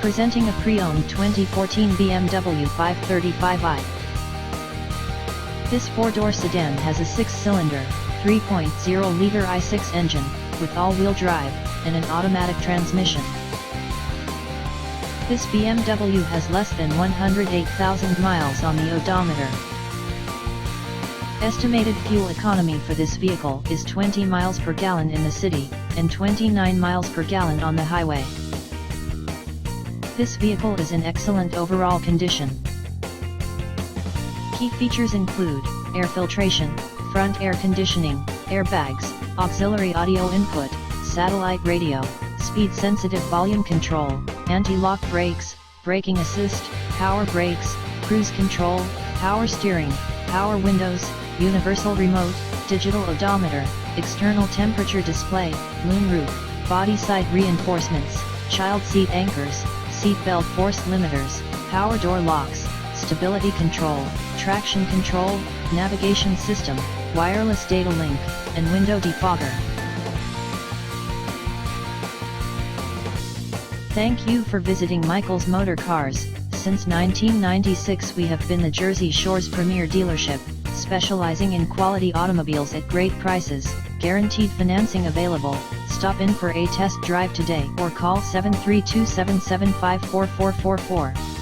Presenting a pre-owned 2014 BMW 535i. This four-door sedan has a six-cylinder, 3.0-liter i6 engine, with all-wheel drive, and an automatic transmission. This BMW has less than 108,000 miles on the odometer. Estimated fuel economy for this vehicle is 20 miles per gallon in the city, and 29 miles per gallon on the highway. This vehicle is in excellent overall condition. Key features include air filtration, front air conditioning, airbags, auxiliary audio input, satellite radio, speed-sensitive volume control, anti-lock brakes, braking assist, power brakes, cruise control, power steering, power windows, universal remote, digital odometer, external temperature display, moonroof, body side reinforcements, child seat anchors, seat belt force limiters, power door locks, stability control, traction control, navigation system, wireless data link, and window defogger. Thank you for visiting Michael's Motorcars. Since 1996 we have been the Jersey Shore's premier dealership, specializing in quality automobiles at great prices, guaranteed financing available. Stop in for a test drive today or call 732-775-4444.